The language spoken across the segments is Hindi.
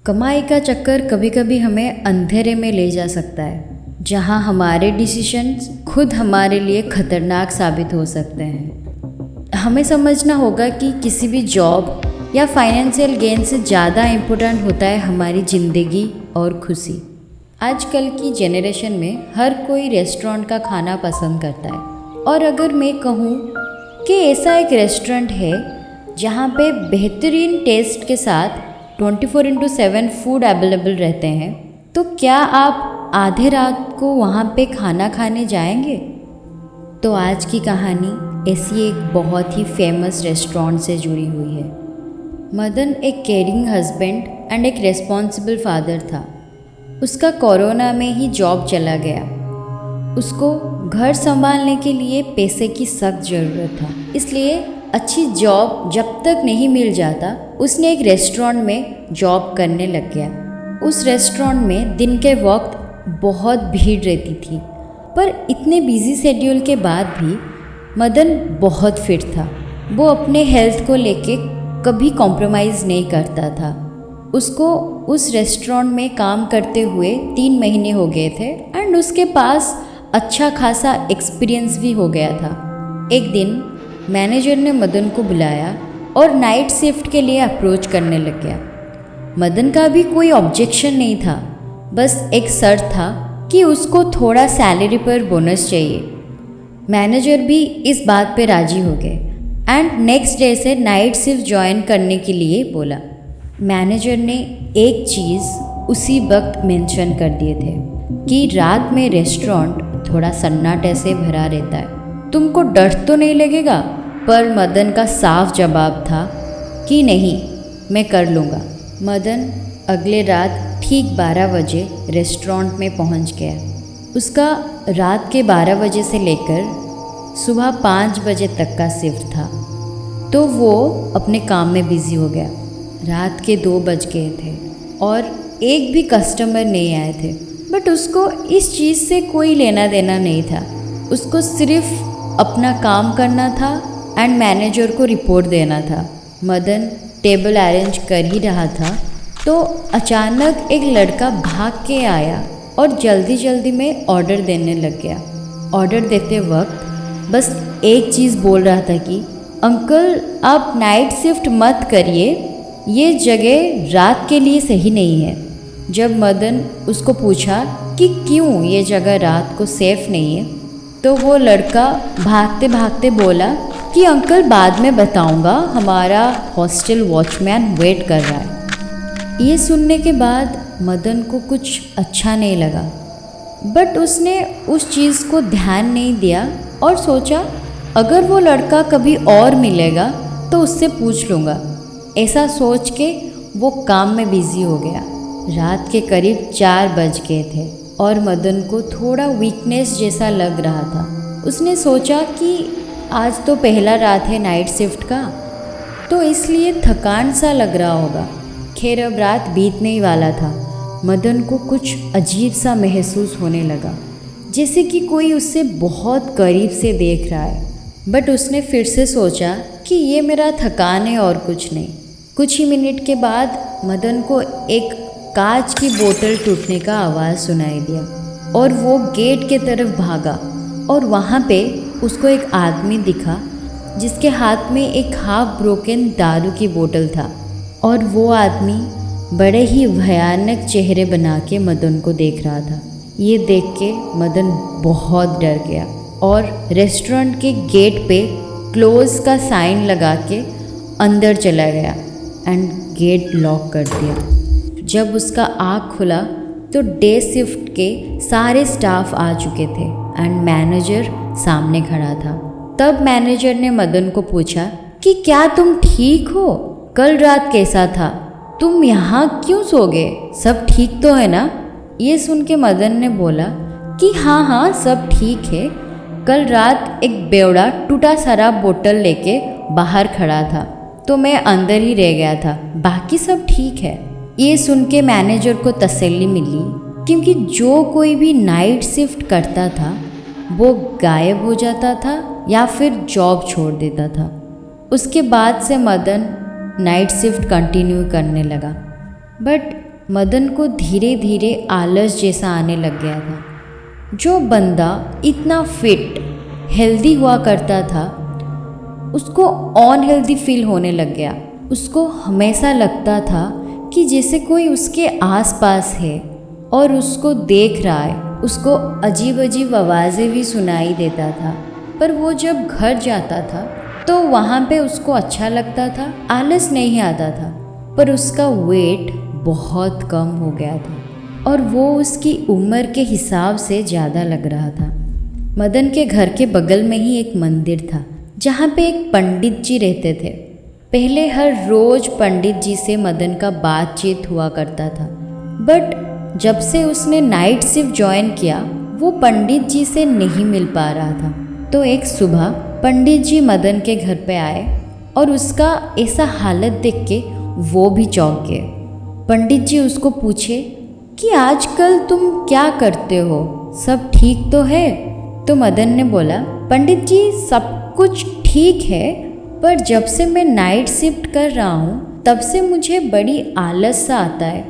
कमाई का चक्कर कभी कभी हमें अंधेरे में ले जा सकता है, जहां हमारे डिसीजंस खुद हमारे लिए खतरनाक साबित हो सकते हैं। हमें समझना होगा कि किसी भी जॉब या फाइनेंशियल गेन से ज़्यादा इम्पोर्टेंट होता है हमारी ज़िंदगी और खुशी। आजकल की जनरेशन में हर कोई रेस्टोरेंट का खाना पसंद करता है, और अगर मैं कहूँ कि ऐसा एक रेस्टोरेंट है जहाँ पे बेहतरीन टेस्ट के साथ 24/7 फूड अवेलेबल रहते हैं, तो क्या आप आधे रात को वहाँ पे खाना खाने जाएंगे? तो आज की कहानी ऐसी एक बहुत ही फेमस रेस्टोरेंट से जुड़ी हुई है। मदन एक केयरिंग हस्बैंड एंड एक रेस्पॉन्सिबल फादर था। उसका कोरोना में ही जॉब चला गया। उसको घर संभालने के लिए पैसे की सख्त ज़रूरत था, इसलिए अच्छी जॉब जब तक नहीं मिल जाता उसने एक रेस्टोरेंट में जॉब करने लग गया। उस रेस्टोरेंट में दिन के वक्त बहुत भीड़ रहती थी, पर इतने बिजी शेड्यूल के बाद भी मदन बहुत फिट था। वो अपने हेल्थ को लेके कभी कॉम्प्रोमाइज़ नहीं करता था। उसको उस रेस्टोरेंट में काम करते हुए 3 महीने हो गए थे एंड उसके पास अच्छा खासा एक्सपीरियंस भी हो गया था। एक दिन मैनेजर ने मदन को बुलाया और नाइट शिफ्ट के लिए अप्रोच करने लग गया। मदन का भी कोई ऑब्जेक्शन नहीं था, बस एक शर्त था कि उसको थोड़ा सैलरी पर बोनस चाहिए। मैनेजर भी इस बात पे राजी हो गए एंड नेक्स्ट डे से नाइट शिफ्ट ज्वाइन करने के लिए बोला। मैनेजर ने एक चीज़ उसी वक्त मेंशन कर दिए थे कि रात में रेस्टोरेंट थोड़ा सन्नाटे से भरा रहता है, तुमको डर तो नहीं लगेगा? पर मदन का साफ जवाब था कि नहीं, मैं कर लूँगा। मदन अगले रात ठीक 12 बजे रेस्टोरेंट में पहुंच गया। उसका रात के 12 बजे से लेकर सुबह 5 बजे तक का शिफ्ट था, तो वो अपने काम में बिज़ी हो गया। रात के 2 बज गए थे और एक भी कस्टमर नहीं आए थे, बट उसको इस चीज़ से कोई लेना देना नहीं था। उसको सिर्फ अपना काम करना था एंड मैनेजर को रिपोर्ट देना था। मदन टेबल अरेंज कर ही रहा था तो अचानक एक लड़का भाग के आया और जल्दी जल्दी में ऑर्डर देने लग गया। ऑर्डर देते वक्त बस एक चीज़ बोल रहा था कि अंकल आप नाइट शिफ्ट मत करिए, ये जगह रात के लिए सही नहीं है। जब मदन उसको पूछा कि क्यों ये जगह रात को सेफ़ नहीं है, तो वो लड़का भागते भागते बोला कि अंकल बाद में बताऊंगा, हमारा हॉस्टल वॉचमैन वेट कर रहा है। ये सुनने के बाद मदन को कुछ अच्छा नहीं लगा, बट उसने उस चीज़ को ध्यान नहीं दिया और सोचा अगर वो लड़का कभी और मिलेगा तो उससे पूछ लूँगा। ऐसा सोच के वो काम में बिज़ी हो गया। रात के करीब 4 बज गए थे और मदन को थोड़ा वीकनेस जैसा लग रहा था। उसने सोचा कि आज तो पहला रात है नाइट शिफ्ट का, तो इसलिए थकान सा लग रहा होगा। खैर अब रात बीतने ही वाला था। मदन को कुछ अजीब सा महसूस होने लगा, जैसे कि कोई उससे बहुत करीब से देख रहा है। बट उसने फिर से सोचा कि ये मेरा थकान है और कुछ नहीं। कुछ ही मिनट के बाद मदन को एक कांच की बोतल टूटने का आवाज़ सुनाई दिया और वो गेट के तरफ भागा और वहाँ पे उसको एक आदमी दिखा जिसके हाथ में एक हाफ ब्रोकन दारू की बोतल था। और वो आदमी बड़े ही भयानक चेहरे बना के मदन को देख रहा था। ये देख के मदन बहुत डर गया और रेस्टोरेंट के गेट पे क्लोज का साइन लगा के अंदर चला गया एंड गेट लॉक कर दिया। जब उसका आँख खुला तो डे शिफ्ट के सारे स्टाफ आ चुके थे एंड मैनेजर सामने खड़ा था। तब मैनेजर ने मदन को पूछा कि क्या तुम ठीक हो? कल रात कैसा था? तुम यहाँ क्यों सो गए? सब ठीक तो है ना? ये सुन के मदन ने बोला कि हाँ सब ठीक है। कल रात एक बेवड़ा टूटा शराब बोतल लेके बाहर खड़ा था, तो मैं अंदर ही रह गया था, बाकी सब ठीक है। ये सुन के मैनेजर को तसल्ली मिली, क्योंकि जो कोई भी नाइट शिफ्ट करता था वो गायब हो जाता था या फिर जॉब छोड़ देता था। उसके बाद से मदन नाइट शिफ्ट कंटिन्यू करने लगा। बट मदन को धीरे धीरे आलस जैसा आने लग गया था। जो बंदा इतना फिट हेल्दी हुआ करता था, उसको अनहेल्दी फील होने लग गया। उसको हमेशा लगता था कि जैसे कोई उसके आसपास है और उसको देख रहा है। उसको अजीब अजीब आवाज़ें भी सुनाई देता था। पर वो जब घर जाता था तो वहाँ पे उसको अच्छा लगता था, आलस नहीं आता था। पर उसका वेट बहुत कम हो गया था और वो उसकी उम्र के हिसाब से ज़्यादा लग रहा था। मदन के घर के बगल में ही एक मंदिर था जहाँ पे एक पंडित जी रहते थे। पहले हर रोज़ पंडित जी से मदन का बातचीत हुआ करता था, बट जब से उसने नाइट शिफ्ट ज्वाइन किया वो पंडित जी से नहीं मिल पा रहा था। तो एक सुबह पंडित जी मदन के घर पे आए और उसका ऐसा हालत देख के वो भी चौंक गए। पंडित जी उसको पूछे कि आजकल तुम क्या करते हो, सब ठीक तो है? तो मदन ने बोला, पंडित जी सब कुछ ठीक है, पर जब से मैं नाइट शिफ्ट कर रहा हूँ तब से मुझे बड़ी आलस सा आता है,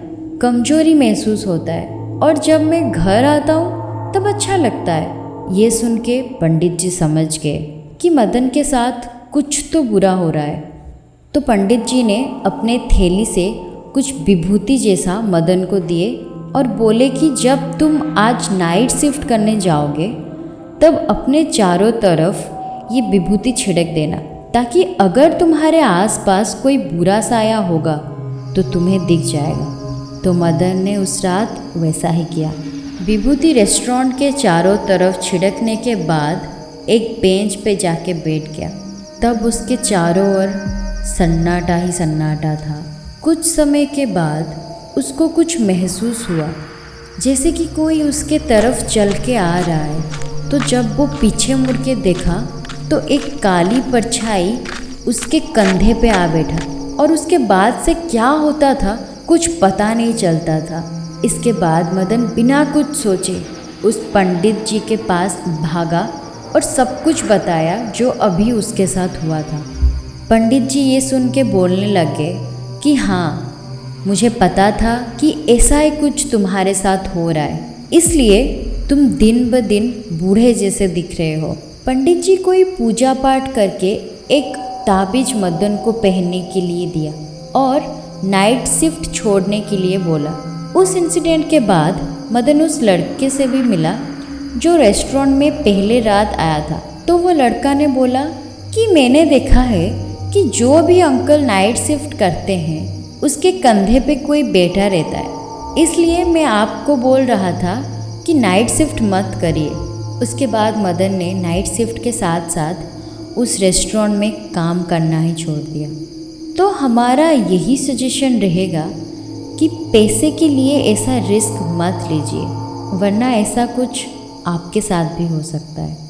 कमजोरी महसूस होता है, और जब मैं घर आता हूँ तब अच्छा लगता है। ये सुन के पंडित जी समझ गए कि मदन के साथ कुछ तो बुरा हो रहा है। तो पंडित जी ने अपने थैली से कुछ विभूति जैसा मदन को दिए और बोले कि जब तुम आज नाइट शिफ्ट करने जाओगे तब अपने चारों तरफ ये विभूति छिड़क देना, ताकि अगर तुम्हारे आसपास कोई बुरा साया होगा तो तुम्हें दिख जाएगा। तो मदन ने उस रात वैसा ही किया। विभूति रेस्टोरेंट के चारों तरफ छिड़कने के बाद एक बेंच पे जाके बैठ गया। तब उसके चारों ओर सन्नाटा ही सन्नाटा था। कुछ समय के बाद उसको कुछ महसूस हुआ, जैसे कि कोई उसके तरफ चल के आ रहा है। तो जब वो पीछे मुड़ के देखा तो एक काली परछाई उसके कंधे पे आ बैठा, और उसके बाद से क्या होता था कुछ पता नहीं चलता था। इसके बाद मदन बिना कुछ सोचे उस पंडित जी के पास भागा और सब कुछ बताया जो अभी उसके साथ हुआ था। पंडित जी ये सुन के बोलने लगे कि हाँ, मुझे पता था कि ऐसा ही कुछ तुम्हारे साथ हो रहा है, इसलिए तुम दिन ब दिन बूढ़े जैसे दिख रहे हो। पंडित जी कोई पूजा पाठ करके एक ताबीज मदन को पहनने के लिए दिया और नाइट शिफ्ट छोड़ने के लिए बोला। उस इंसिडेंट के बाद मदन उस लड़के से भी मिला जो रेस्टोरेंट में पहले रात आया था। तो वो लड़का ने बोला कि मैंने देखा है कि जो भी अंकल नाइट शिफ्ट करते हैं उसके कंधे पे कोई बैठा रहता है, इसलिए मैं आपको बोल रहा था कि नाइट शिफ्ट मत करिए। उसके बाद मदन ने नाइट शिफ्ट के साथ साथ उस रेस्टोरेंट में काम करना ही छोड़ दिया। तो हमारा यही सजेशन रहेगा कि पैसे के लिए ऐसा रिस्क मत लीजिए, वरना ऐसा कुछ आपके साथ भी हो सकता है।